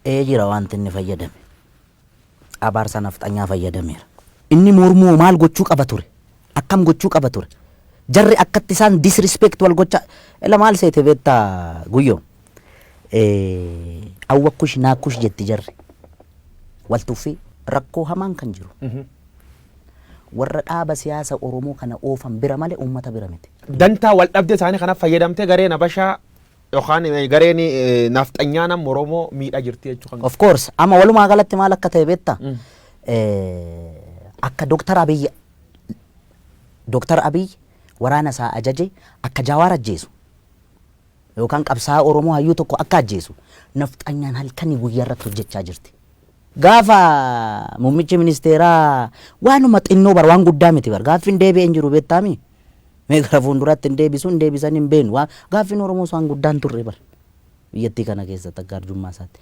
Jira wanti inni fayyadame. Abaarsa nafxanyaa fayyadameera. Inni mormuu maal gochuu qaba ture? Akkam gochuu qaba ture? Jarri akkatti isaan disrespect wal gocha ela maal seete beektaa guyyoo. Awwakkush naakkush jetti jarri. Waltuufi rakkoo hamaan kan jiru. Warra dhaaba siyaasa Oromoo kana oofan bira malee uummata bira miti.
Dantaa wal dhabde isaanii kanaaf fayyadamtee gareen Habashaa yookaan gareen nafxanyaa nama Oromoo miidhaa jirti jechuudha.
Of course amma walumaa galatti maal akka ta'e beektaa? Akka Dr. Abiy waraana isaa ajaje akka Jawaar ajjeesu yookaan qabsaa Oromoo hayyuu tokko akka ajjeesu nafxanyaan halkanii guyyaa irratti hojjechaa jirti. Gaafa muummichi ministeeraa waanuma xinnoo bar waan guddaa miti bar gaaffiin deebi'ee hin jiru beektaami. Mee gara fuulduratti hin deebisu hin deebisan hin beenu gaaffiin Oromoo waan guddaan turre bar biyyattii kana keessatti akka arjummaa isaatti.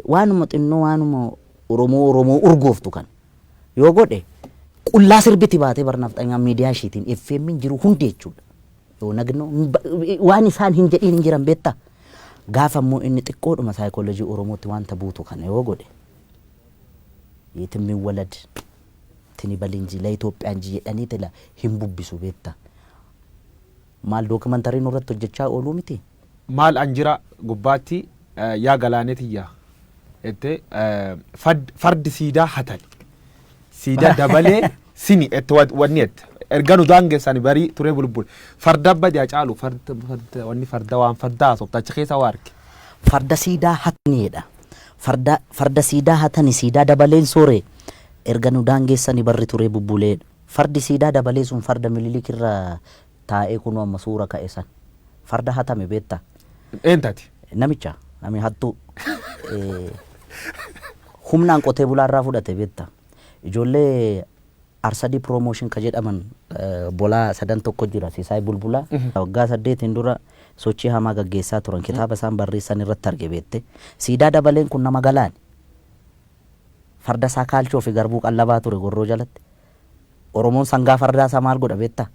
Waanuma xinnoo waanuma Oromoo urgooftu kan yoo godhe qullaa sirbiti baatee bar nafxanyaan miidiyaa ishiitiin FM hin jiru hundi jechuudha. Yoo nagnoo waan isaan hin jedhiin hin jiran beektaa. Gaafa immoo inni xiqqoodhuma saayikooloojii Oromootti wanta buutu kana yoo godhe yeetimmi walad tini balinji la Itoophiyaan jedhanii tela hin bubbisu beekta. Maal dookumentarii nurratti hojjechaa ooluu miti.
Maal anjira gubbaatti yaa galaaneetiyyaa ette fardi siidaa hatali siidaa dabalee sini ette wanni ette erganu daangeessani barii turee bulbul farda badia caalu wanni farda waan fardaa sobtacha keessa waarke.
Farda siidaa hataniidha. Farda siidaa hatani siidaa dabaleen sooree erganu daangeessani barri turee bubbuleedha. Fardi siidaa dabalee sun farda mililikirra taa'ee kunoo amma suura ka'e san farda hatame beektaa.
Eentati.
Nami hattuu humnaan qotee bulaarraa fudhate beektaa. Ijoollee Arsadii promotion ka jedhaman bolaa sadan tokko jira Sisaay Bulbulaa waggaa 8 dura sochii hamaa gaggeessaa turan kitaaba isaan barreessan irratti arge beekte. Siidaa dabaleen kun nama galaan farda isaa kaalchoo fi garbuu qallabaa ture gorroo jalatti. Oromoon sangaa fardaa isaa maal godha beektaa.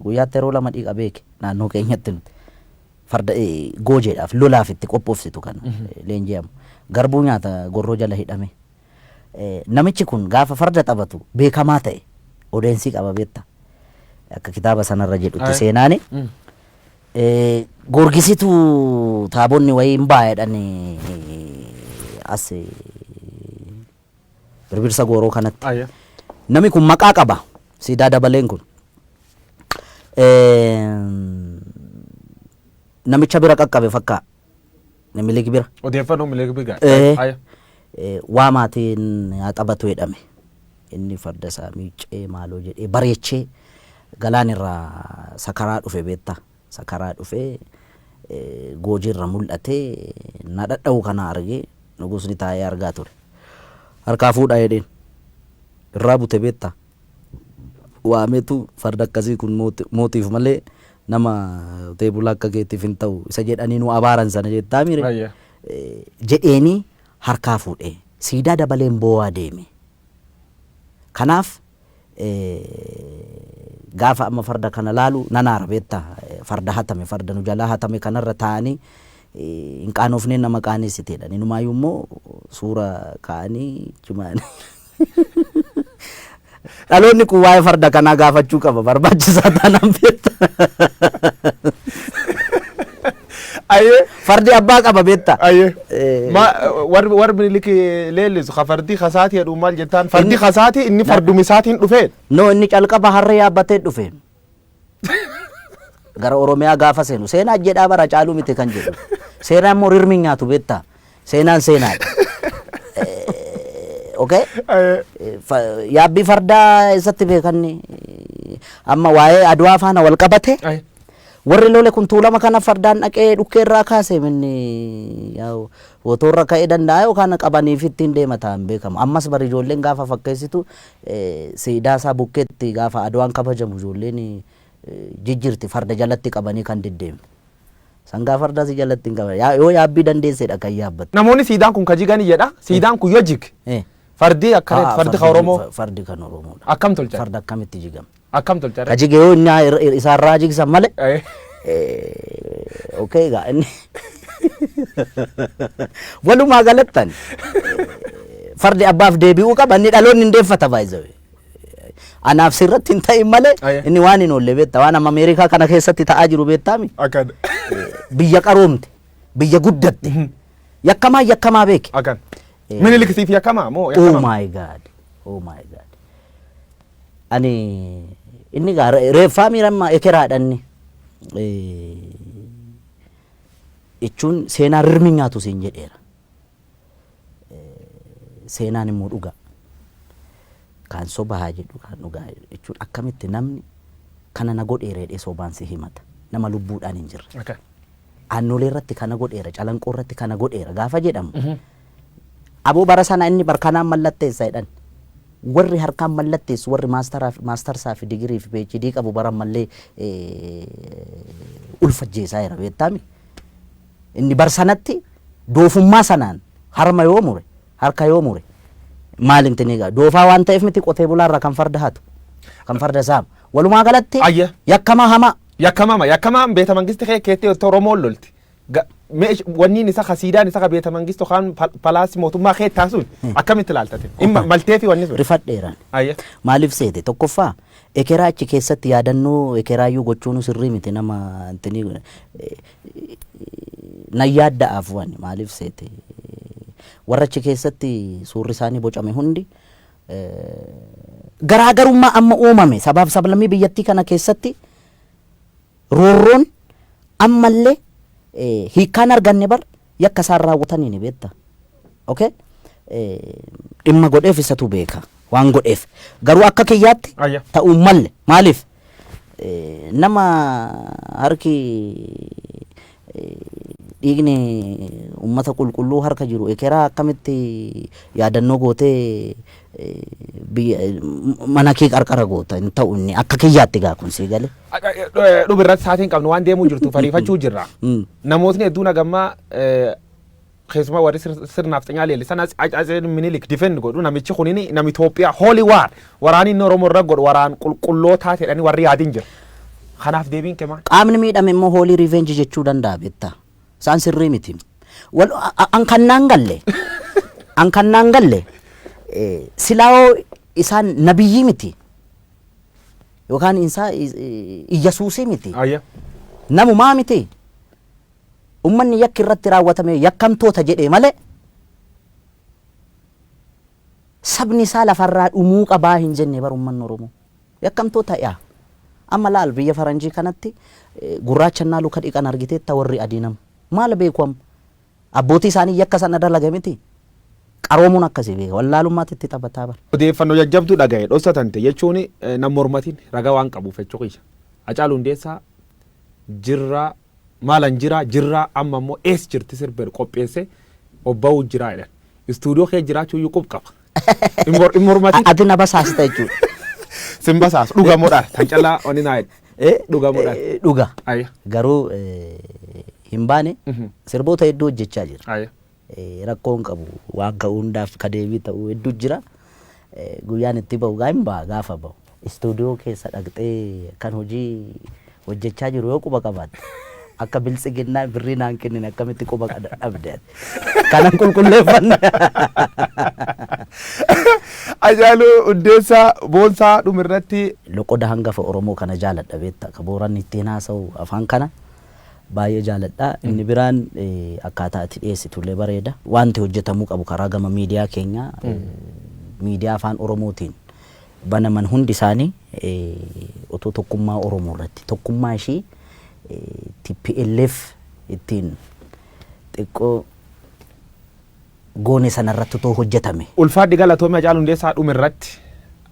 Guyyaatti yeroo 2 dhiiqa beeke naannoo keenyatti nuti. Farda goojeedhaaf lolaaf itti qophoofsitu kana leenji'amu garbuu nyaata gorroo jala hidhame. Namichi kun gaafa farda taphatu beekamaa ta'e odeensii qaba beektaa. Akka kitaaba sanarra jedhutti seenaani. Gorgisitu taabonni wayii hin baay'edhan as birbirsa gooroo kanatti. Nami kun maqaa qaba siidaa dabaleen kun. Namicha bira qaqqabe fakkaa namiliki bira.
Odeeffannoo miliki bira.
Waa maatiin haa taphatu jedhame. Inni farda isaa miicee maaloo jedhee bareechee galaan irraa sakaraa dhufe beektaa. Sakaraa dhufee goojiirra mul'atee na dhadha'u kana argee nugusni taa'ee argaa ture. Harkaa fuudhaa jedheen irraa bute beektaa. Waameetu farda akkasii kun mootiif malee nama teebula akka keetiif hin ta'u isa jedhanii nu abaaran sana jettaa mire jedheeni harkaa fuudhee siidaa dabaleen boo'aa deeme. Kanaaf gaafa amma farda kana laalu nanaara beektaa farda hatame farda nu jalaa hatame kanarra taa'anii hin qaanofneen nama qaaneessiteedha. Inumaayyuu immoo suura kaa'anii cimaanii. Dhaloonni kun waa'ee farda kanaa gaafachuu qaba barbaachisaa taanaan beektaa. Fardi abbaa qaba beektaa.
Warri miliki leellisu fardi kasaatii jedhu maal jettaan fardi kasaatii inni farduma isaatiin dhufeen.
No inni calqaba harree yaabbatee dhufeen. Gara Oromiyaa gaafa seenu seenaa jedhaa bara caaluu miti kan jedhu. Seenaan immoo rirmi nyaatu beektaa. Seenaan seenaadha. Okay? Yaabbii fardaa isatti beekanni amma waa'ee Adwaa faana wal qabate warri lole kun tuulama kana fardaan dhaqee dhukkee irraa kaase minni wotoorra ka'ee danda'a yookaan qabaniif ittiin deema ta'an beekamu. Ammas bari ijoolleen gaafa fakkeessitu siidaa isaa bukkeetti gaafa Adwaan kabajamu ijoolleen jijjirti farda jalatti qabanii kan diddeemu. Sangaa fardaa si jalatti hin qaban yoo yaabbii dandeessedha kan yaabbatu.
Namoonni siidaan kun ka jiganii jedha siidaan kun yoo jig fardi akkanatti fardi ka Oromoo.
Fardi kan Oromoodha.
Akkam tolcha.
Farda akkamitti jigama.
Akkam tolcha.
Ka jige yoo inni isaarraa jigsan malee. Okay gaa inni walumaa galattan fardi abbaaf deebi'uu qaba inni dhaloonni hin deeffata baay'ee. Anaaf sirratti hin ta'in malee inni waan hin oolle beektaa waan amma Ameerikaa kana keessatti ta'aa jiru beektaami. Biyya qaroomte biyya guddatte yakkamaa beeke.
Minilikisiif yakkamaa moo
yakkamaa? Oh my god. Ani inni gaa reeffaa miirammaa ekeraadhanni jechuun seenaa rirmi nyaatu siin jedheera. Seenaan immoo dhugaa. Kan sobaa jedhu kan dhugaa jechuun akkamitti namni kana na godheera jedhee sobaan si himata nama lubbuudhaan hin jirre. Aannolee irratti kana godheera calanqoo irratti kana godheera gaafa jedhamu. Aboo bara sana inni barkanaan mallatteessa jedhan. Warri harkaan mallatteessu warri maastarsaa fi digirii fi PhD qabu bara mallee ulfajjeessaa jira beektaami. Inni bar sanatti doofummaa sanaan harma yoo mure harka yoo mure. Maal inti nigaa doofaa waan ta'eef miti qotee bulaarraa kan farda hatu kan farda saamu walumaa galatti yakkamaa hamaa
yakkamaa beeta mangisti keetti Oromoon lolti wanni isa khasiidaan isa beeta mangisto kan palaasi mootummaa keettaa sun akkamitti ilaaltate maltee fi wanni sun
rifadheeraan
ayya
maaliif seete tokkoffaa ekeraa achi keessatti yaadannoo ekeraayyuu gochuun sirrii miti nama antini na yaadda'aaf waan maaliif seete warra achi keessatti suurri isaanii bocame hundi garaagarummaa amma uumame sabaaf sablammii biyyattii kana keessatti roorroon ammallee hiikkaan arganne bar yakka isaan raawwatanii ni beekta. Okay? Dhimma godheef isatu beeka waan godheef garuu akka kiyyaatti ta'uu malle maaliif nama harki dhiigni ummata qulqulluu harka jiru ekeraa akkamitti yaadannoo gootee mana kee qarqara goota hin ta'u inni akka kiyyaatti gaa kun sii gale
dhubirratti saatiin qabnu waan deemuu jirtu fariifachuu jirra namootni hedduun agammaa keessumaa warri sirnaaf xinyaa leellisan Atseen Minilik difend godhu namichi kunini nama Itoophiyaa holy war waraanni inni Oromoo irra godhu waraan qulqullootaa jedhanii warri yaadin jira kanaaf deebiin kemaa
qaamni miidhame immoo holy revenge jechuu danda'a beektaa isaan sirrii miti wal an kannaan galle silaa'oo isaan nabiyyii miti yookaan isaa Iyyesuusii miti namumaa miti ummanni yakki irratti raawwatame yakkamtoota jedhee malee sabni isaa lafarraa dhumuu qabaa hin jenne bar ummanni Oromoo yakkamtoota yaa amma laal biyya faranjii kanatti gurraachannaa luka dhiqan argiteetta warri adiinam maal beekwam abbootii isaanii yakka sana dalaga miti qaroomuun akkasii beeka wallaalummaatti itti taphataa bar
odeeffannoo jajjabduu dhagaye dhossatante jechuun nam mormatiin ragaa waan qabuuf jechuu qiyya Hacaaluu Hundeessaa jirraa maalan jirraa amma immoo ees jirti sirbeer qopheesse obba'uu jiraa jedhan istuudiyoo kee jiraachuu iyyuu qub qaba hin mormatiin
ati na basaasta jechuudha
sin basaasu dhugamoodhaan tan callaa oni naa dhugamoodhaan
dhuga garuu hin baane sirboota hedduu hojjechaa jira rakkoon qabu waan ka'uu hundaaf kadeebii ta'uu hedduu jira guyyaan itti bahu gaa hin baha gaafa bahu istuudiyoo keessa dhaqxee kan hojii hojjechaa jiru yoo quba qabaate akka biltsiginnaa birrii naan kennine akkamitti quba dhabde kanan qulqulleeffanne
Hacaaluu Hundeessaa boonsaa dhumirratti
loqoda hangafa Oromoo kana jaaladha beekta ka booran ittiin haasa'u afaan kana baay'ee jaaladha inni biraan akkaataa itti dhiyeessitullee bareeda wanti hojjetamuu qabu karaa gama miidiyaa keenya miidiyaa afaan Oromootiin banaman hundi isaanii otoo tokkummaa Oromoo irratti tokkummaa ishii TPLF ittiin xiqqoo goone sanarratti otoo hojjetame
ulfaadhi galatoomii Hacaaluu Hundeessaa dhumirratti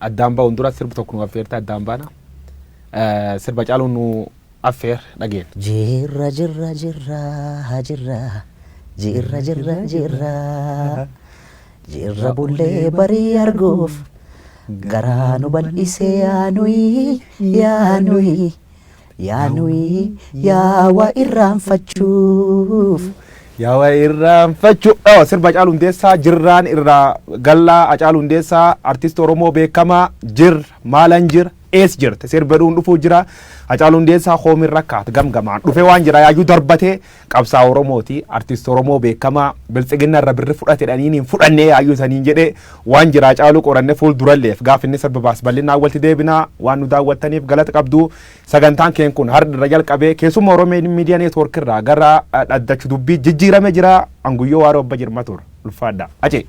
addaan ba'uun dura sirbi tokko nu affeerta addaan baana sirba Hacaaluu nu affeer dhageen
jirra bullee barii arguuf garaa nu bal'isee yaanuyi yaawa irraanfachuuf
sirba Hacaaluu Hundeessaa jirraan irraa gallaa Hacaaluu Hundeessaa artist Oromoo beekamaa maalan jir ees jirte sirba dhuun dhufuu jira Hacaaluu Hundeessaa hoomin rakkaat gamgamaan dhufe waan jira yaayyuu darbatee qabsaa Oromooti artist Oromoo beekamaa biltsiginna irra birri fudhate dhaniin hin fudhannee yaayyuu saniin jedhe waan jira Hacaaluu qoranne fuul duralleef gaaf inni sirba baas bal'inaa walitti deebinaa waan nu daawwattaniif galata qabdu sagantaan keen kun har'a irra jalqabee keessuma Oromoo miidiyaa neetwoork irraa gara dhaddachu dubbii jijjiirame jira anguyyoo waaroo abba jirma tur ulfaadha ace